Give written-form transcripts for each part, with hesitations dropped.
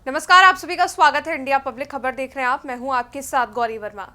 नमस्कार, आप सभी का स्वागत है। इंडिया पब्लिक खबर देख रहे हैं आप। मैं हूं आपके साथ गौरी वर्मा।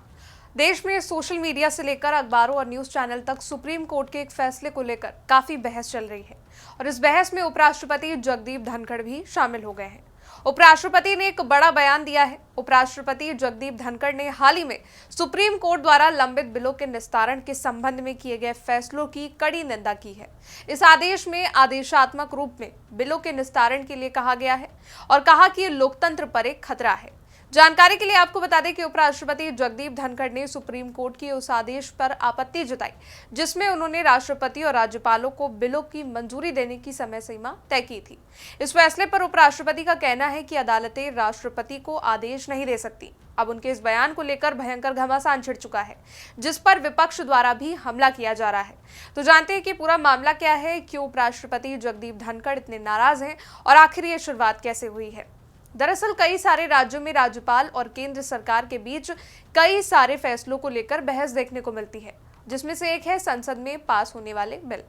देश में सोशल मीडिया से लेकर अखबारों और न्यूज चैनल तक सुप्रीम कोर्ट के एक फैसले को लेकर काफी बहस चल रही है और इस बहस में उपराष्ट्रपति जगदीप धनखड़ भी शामिल हो गए हैं। उपराष्ट्रपति ने एक बड़ा बयान दिया है। उपराष्ट्रपति जगदीप धनखड़ ने हाल ही में सुप्रीम कोर्ट द्वारा लंबित बिलों के निस्तारण के संबंध में किए गए फैसलों की कड़ी निंदा की है। इस आदेश में आदेशात्मक रूप में बिलों के निस्तारण के लिए कहा गया है और कहा कि ये लोकतंत्र पर एक खतरा है। जानकारी के लिए आपको बता दें कि उपराष्ट्रपति जगदीप धनखड़ ने सुप्रीम कोर्ट के उस आदेश पर आपत्ति जताई जिसमें उन्होंने राष्ट्रपति और राज्यपालों को बिलों की मंजूरी देने की समय सीमा तय की थी। इस फैसले पर उपराष्ट्रपति का कहना है कि अदालतें राष्ट्रपति को आदेश नहीं दे सकती। अब उनके इस बयान को लेकर भयंकर घमासान छिड़ चुका है, जिस पर विपक्ष द्वारा भी हमला किया जा रहा है। तो जानते हैं कि पूरा मामला क्या है, क्यों उपराष्ट्रपति जगदीप धनखड़ इतने नाराज हैं और आखिर ये शुरुआत कैसे हुई है। दरअसल कई सारे राज्यों में राज्यपाल और केंद्र सरकार के बीच कई सारे फैसलों को लेकर बहस देखने को मिलती है, जिसमें से एक है संसद में पास होने वाले बिल।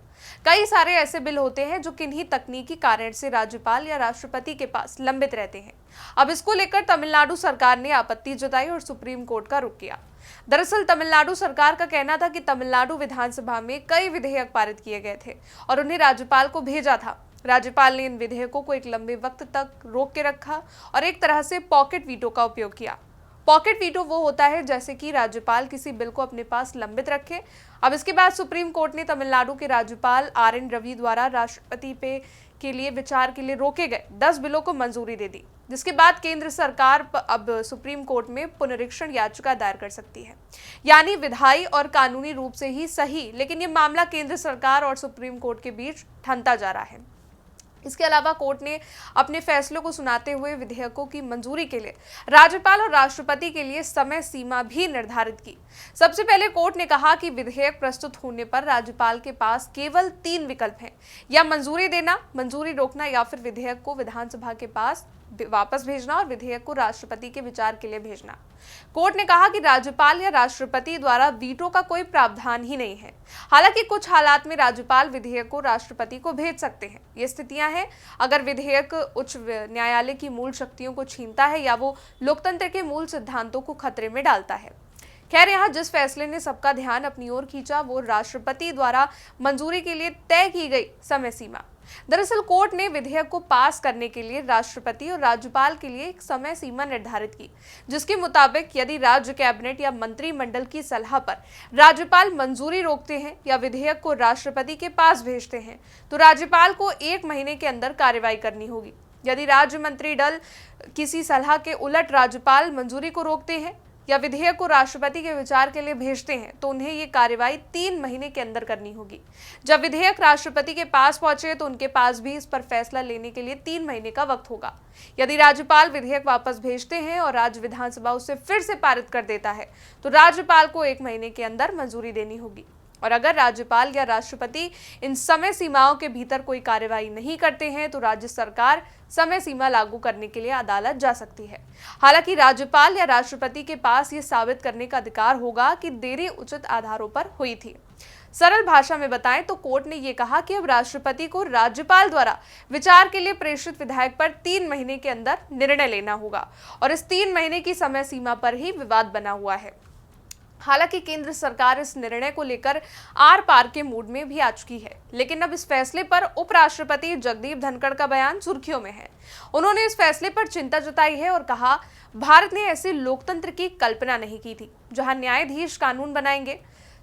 कई सारे ऐसे बिल होते हैं जो किन्हीं तकनीकी कारण से राज्यपाल या राष्ट्रपति के पास लंबित रहते हैं। अब इसको लेकर तमिलनाडु सरकार ने आपत्ति जताई और सुप्रीम कोर्ट का रुख किया। दरअसल तमिलनाडु सरकार का कहना था कि तमिलनाडु विधानसभा में कई विधेयक पारित किए गए थे और उन्हें राज्यपाल को भेजा था। राज्यपाल ने इन विधेयकों को एक लंबे वक्त तक रोक के रखा और एक तरह से पॉकेट वीटो का उपयोग किया। पॉकेट वीटो वो होता है जैसे कि राज्यपाल किसी बिल को अपने पास लंबित रखे। अब इसके बाद सुप्रीम कोर्ट ने तमिलनाडु के राज्यपाल RN रवि द्वारा राष्ट्रपति पे के लिए विचार के लिए रोके गए 10 बिलों को मंजूरी दे दी, जिसके बाद केंद्र सरकार अब सुप्रीम कोर्ट में पुनरीक्षण याचिका दायर कर सकती है। यानी विधायी और कानूनी रूप से ही सही, लेकिन ये मामला केंद्र सरकार और सुप्रीम कोर्ट के बीच ठनता जा रहा है। इसके अलावा कोर्ट ने अपने फैसलों को सुनाते हुए विधेयकों की मंजूरी के लिए राज्यपाल और राष्ट्रपति के लिए समय सीमा भी निर्धारित की। सबसे पहले कोर्ट ने कहा कि विधेयक प्रस्तुत होने पर राज्यपाल के पास केवल 3 विकल्प हैं, या मंजूरी देना, मंजूरी रोकना या फिर विधेयक को विधानसभा के पास वापस भेजना और विधेयक को राष्ट्रपति के विचार के लिए भेजना। कोर्ट ने कहा कि राज्यपाल या राष्ट्रपति द्वारा वीटो का कोई प्रावधान ही नहीं है। हालांकि कुछ हालात में राज्यपाल विधेयक को राष्ट्रपति को भेज सकते हैं। ये स्थितियां हैं अगर विधेयक उच्च न्यायालय की मूल शक्तियों को छीनता है या वो लोकतंत्र के मूल सिद्धांतों को खतरे में डालता है। खैर, यहाँ जिस फैसले ने सबका ध्यान अपनी ओर खींचा वो राष्ट्रपति द्वारा मंजूरी के लिए तय की गई समय सीमा। दरअसल कोर्ट ने विधेयक को पास करने के लिए राष्ट्रपति और राज्यपाल के लिए एक समय सीमा निर्धारित की, जिसके मुताबिक यदि राज्य कैबिनेट या मंत्रिमंडल की सलाह पर राज्यपाल मंजूरी रोकते हैं या विधेयक को राष्ट्रपति के पास भेजते हैं तो राज्यपाल को 1 महीने के अंदर कार्रवाई करनी होगी। यदि राज्य मंत्रिमंडल किसी सलाह के उलट राज्यपाल मंजूरी को रोकते हैं या विधेयक को राष्ट्रपति के विचार के लिए भेजते हैं तो उन्हें ये कार्रवाई 3 महीने के अंदर करनी होगी। जब विधेयक राष्ट्रपति के पास पहुंचे तो उनके पास भी इस पर फैसला लेने के लिए 3 महीने का वक्त होगा। यदि राज्यपाल विधेयक वापस भेजते हैं और राज्य विधानसभा उसे फिर से पारित कर देता है तो राज्यपाल को 1 महीने के अंदर मंजूरी देनी होगी। और अगर राज्यपाल या राष्ट्रपति इन समय सीमाओं के भीतर कोई कार्रवाई नहीं करते हैं तो राज्य सरकार समय सीमा लागू करने के लिए अदालत जा सकती है। हालांकि राज्यपाल या राष्ट्रपति के पास ये साबित करने का अधिकार होगा कि देरी उचित आधारों पर हुई थी। सरल भाषा में बताएं तो कोर्ट ने यह कहा कि अब राष्ट्रपति को राज्यपाल द्वारा विचार के लिए प्रेषित विधेयक पर 3 महीने के अंदर निर्णय लेना होगा और इस 3 महीने की समय सीमा पर ही विवाद बना हुआ है। हालांकि केंद्र सरकार इस निर्णय को लेकर आर पार के मूड में भी आ चुकी है, लेकिन अब इस फैसले पर उपराष्ट्रपति जगदीप धनखड़ का बयान सुर्खियों में है। उन्होंने इस फैसले पर चिंता जताई है और कहा, भारत ने ऐसे लोकतंत्र की कल्पना नहीं की थी जहां न्यायाधीश कानून बनाएंगे,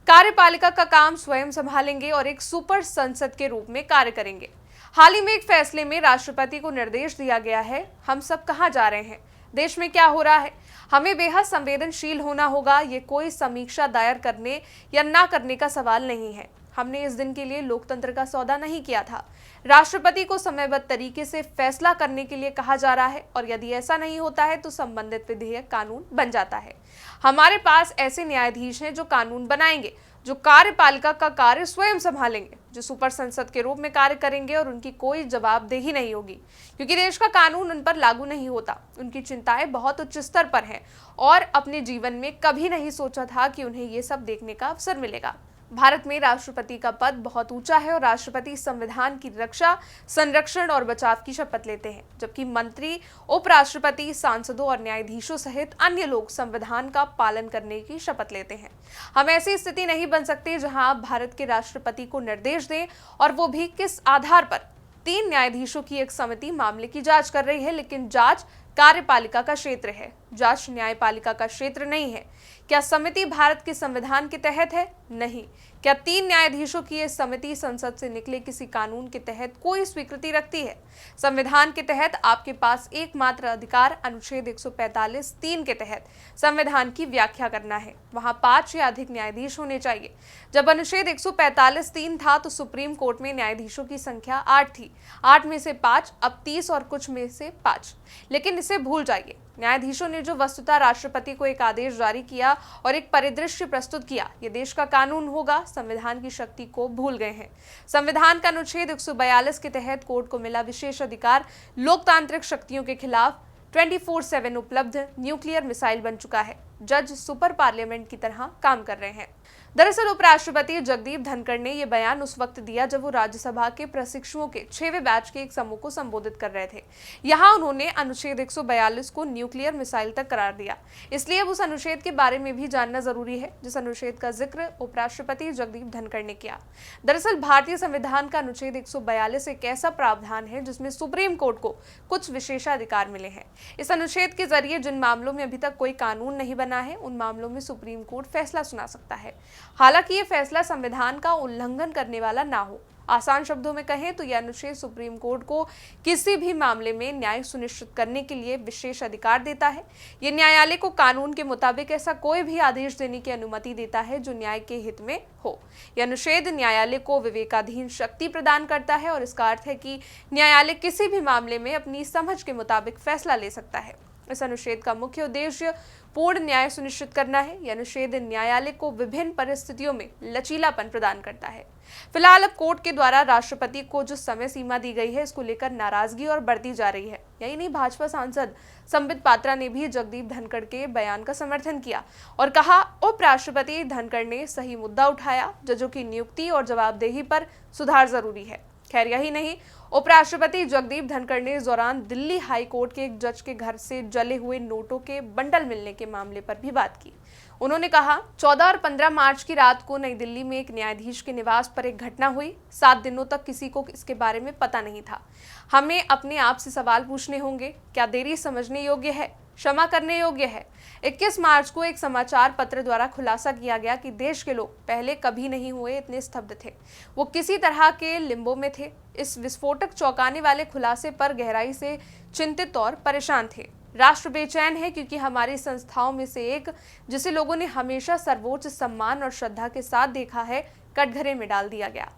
कार्यपालिका का काम स्वयं संभालेंगे और एक सुपर संसद के रूप में कार्य करेंगे। हाल ही में एक फैसले में राष्ट्रपति को निर्देश दिया गया है, हम सब कहां जा रहे हैं, देश में क्या हो रहा है, हमें बेहद संवेदनशील होना होगा। ये कोई समीक्षा दायर करने या ना करने का सवाल नहीं है। हमने इस दिन के लिए लोकतंत्र का सौदा नहीं किया था। राष्ट्रपति को समयबद्ध तरीके से फैसला करने के लिए कहा जा रहा है और यदि ऐसा नहीं होता है तो संबंधित विधेयक कानून बन जाता है। हमारे पास ऐसे न्यायाधीश हैं जो कानून बनाएंगे, जो कार्यपालिका का कार्य स्वयं संभालेंगे, जो सुपर संसद के रूप में कार्य करेंगे और उनकी कोई जवाबदेही नहीं होगी क्योंकि देश का कानून उन पर लागू नहीं होता। उनकी चिंताएं बहुत उच्च स्तर पर हैं और अपने जीवन में कभी नहीं सोचा था कि उन्हें ये सब देखने का अवसर मिलेगा। भारत में राष्ट्रपति का पद बहुत ऊंचा है और राष्ट्रपति संविधान की रक्षा, संरक्षण और बचाव की शपथ लेते हैं, जबकि मंत्री, उपराष्ट्रपति, सांसदों और न्यायाधीशों सहित अन्य लोग संविधान का पालन करने की शपथ लेते हैं। हम ऐसी स्थिति नहीं बन सकते जहां आप भारत के राष्ट्रपति को निर्देश दें, और वो भी किस आधार पर। 3 न्यायाधीशों की एक समिति मामले की जांच कर रही है, लेकिन जांच कार्यपालिका का क्षेत्र है, जांच न्यायपालिका का क्षेत्र नहीं है। क्या समिति भारत के संविधान के तहत है? नहीं। क्या 3 न्यायाधीशों की यह समिति संसद से निकले किसी कानून के तहत कोई स्वीकृति रखती है? संविधान के तहत आपके पास एकमात्र अधिकार अनुच्छेद 145(3) के तहत संविधान की व्याख्या करना है। वहां 5 या अधिक न्यायाधीश होने चाहिए। जब अनुच्छेद 145(3) था तो सुप्रीम कोर्ट में न्यायाधीशों की संख्या 8 थी। 8 में से 5, अब 30 और कुछ में से 5। लेकिन इसे भूल जाइए। न्यायाधीशों ने जो वस्तुतः राष्ट्रपति को एक आदेश जारी किया और एक परिदृश्य प्रस्तुत किया, ये देश का कानून होगा, संविधान की शक्ति को भूल गए हैं। संविधान का अनुच्छेद 142 के तहत कोर्ट को मिला विशेष अधिकार लोकतांत्रिक शक्तियों के खिलाफ 24/7 उपलब्ध न्यूक्लियर मिसाइल बन चुका है। जज सुपर पार्लियामेंट की तरह काम कर रहे हैं। दरअसल उपराष्ट्रपति जगदीप धनखड़ ने यह बयान उस वक्त दिया जब वो राज्यसभा के प्रशिक्षुओं के 6वें बैच के एक समूह को संबोधित कर रहे थे। यहाँ उन्होंने अनुच्छेद 142 को न्यूक्लियर मिसाइल तक करार दिया। इसलिए अब उस अनुच्छेद के बारे में भी जानना जरूरी है जिस अनुच्छेद का जिक्र उपराष्ट्रपति जगदीप धनखड़ ने किया। दरअसल भारतीय संविधान का अनुच्छेद 142 एक ऐसा प्रावधान है जिसमें सुप्रीम कोर्ट को कुछ विशेषाधिकार मिले हैं। इस अनुच्छेद के जरिए जिन मामलों में अभी तक कोई कानून नहीं बना है, उन मामलों में सुप्रीम कोर्ट फैसला सुना सकता है, हालांकि ये फैसला संविधान का उल्लंघन करने वाला ना हो। आसान शब्दों में कहें तो यह अनुच्छेद सुप्रीम कोर्ट को किसी भी मामले में न्याय सुनिश्चित करने के लिए विशेष अधिकार देता है। यह न्यायालय को कानून के मुताबिक ऐसा कोई भी आदेश देने की अनुमति देता है जो न्याय के हित में हो। यह अनुच्छेद न्यायालय को विवेकाधीन शक्ति प्रदान करता है और इसका अर्थ है कि न्यायालय किसी भी मामले में अपनी समझ के मुताबिक फैसला ले सकता है। इस अनुच्छेद का मुख्य उद्देश्य पूर्ण न्याय सुनिश्चित करना है। यह अनुच्छेद न्यायालय को विभिन्न परिस्थितियों में लचीलापन प्रदान करता है। फिलहाल अब कोर्ट के द्वारा राष्ट्रपति को जो समय सीमा दी गई है, इसको लेकर नाराजगी और बढ़ती जा रही है। यही नहीं, भाजपा सांसद संबित पात्रा ने भी जगदीप धनखड़ के बयान का समर्थन किया और कहा, उपराष्ट्रपति धनखड़ ने सही मुद्दा उठाया। जजों की नियुक्ति और जवाबदेही पर सुधार जरूरी है। खैर यही नहीं, उपराष्ट्रपति जगदीप धनखड़ ने इस दौरान दिल्ली हाई कोर्ट के एक जज के घर से जले हुए नोटों के बंडल मिलने के मामले पर भी बात की। उन्होंने कहा, 14 और 15 मार्च की रात को नई दिल्ली में एक न्यायाधीश के निवास पर एक घटना हुई। 7 दिनों तक किसी को इसके बारे में पता नहीं था। हमें अपने आप से सवाल पूछने होंगे, क्या देरी समझने योग्य है, क्षमा करने योग्य है? 21 मार्च को एक समाचार पत्र द्वारा खुलासा किया गया कि देश के लोग पहले कभी नहीं हुए इतने स्तब्ध थे। वो किसी तरह के लिम्बो में थे। इस विस्फोटक चौंकाने वाले खुलासे पर गहराई से चिंतित और परेशान थे। राष्ट्र बेचैन है क्योंकि हमारी संस्थाओं में से एक, जिसे लोगों ने हमेशा सर्वोच्च सम्मान और श्रद्धा के साथ देखा है, कटघरे में डाल दिया गया।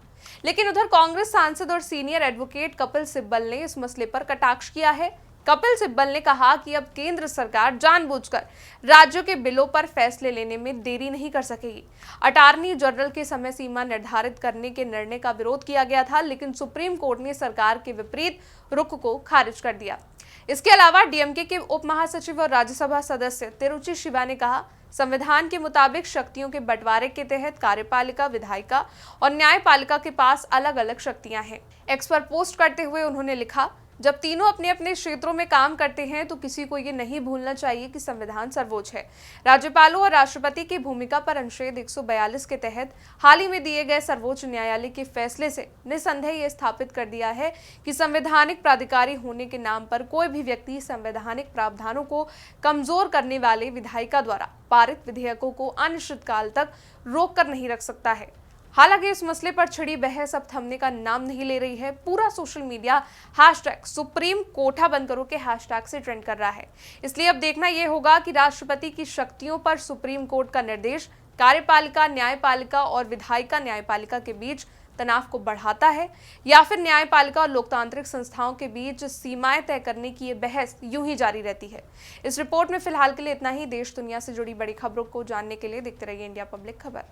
लेकिन उधर कांग्रेस सांसद और सीनियर एडवोकेट कपिल सिब्बल ने इस मसले पर कटाक्ष किया है। कपिल सिब्बल ने कहा कि अब केंद्र सरकार जानबूझकर राज्यों के बिलों पर फैसले लेने में देरी नहीं कर सकेगी। अटॉर्नी जनरल के समय सीमा निर्धारित करने के निर्णय का विरोध किया गया था, लेकिन सुप्रीम कोर्ट ने सरकार के विपरीत रुख को खारिज कर दिया। इसके अलावा डीएमके के उप महासचिव और राज्यसभा सदस्य तिरुचि शिवा ने कहा, संविधान के मुताबिक शक्तियों के बंटवारे के तहत कार्यपालिका, विधायिका और न्यायपालिका के पास अलग अलग शक्तियां हैं। एक्स पर पोस्ट करते हुए उन्होंने लिखा, जब तीनों अपने अपने क्षेत्रों में काम करते हैं तो किसी को ये नहीं भूलना चाहिए कि संविधान सर्वोच्च है। राज्यपालों और राष्ट्रपति की भूमिका पर अनुच्छेद 142 के तहत हाल ही में दिए गए सर्वोच्च न्यायालय के फैसले से निसंदेह ये स्थापित कर दिया है कि संवैधानिक प्राधिकारी होने के नाम पर कोई भी व्यक्ति संवैधानिक प्रावधानों को कमजोर करने वाले विधायिका द्वारा पारित विधेयकों को अनिश्चितकाल तक रोक कर नहीं रख सकता है। हालांकि इस मसले पर छिड़ी बहस अब थमने का नाम नहीं ले रही है। पूरा सोशल मीडिया #सुप्रीम कोठा बंद करो के हैशटैग से ट्रेंड कर रहा है। इसलिए अब देखना यह होगा कि राष्ट्रपति की शक्तियों पर सुप्रीम कोर्ट का निर्देश कार्यपालिका, न्यायपालिका और विधायिका न्यायपालिका के बीच तनाव को बढ़ाता है या फिर न्यायपालिका और लोकतांत्रिक संस्थाओं के बीच सीमाएं तय करने की ये बहस यूं ही जारी रहती है। इस रिपोर्ट में फिलहाल के लिए इतना ही। देश दुनिया से जुड़ी बड़ी खबरों को जानने के लिए देखते रहिए इंडिया पब्लिक खबर।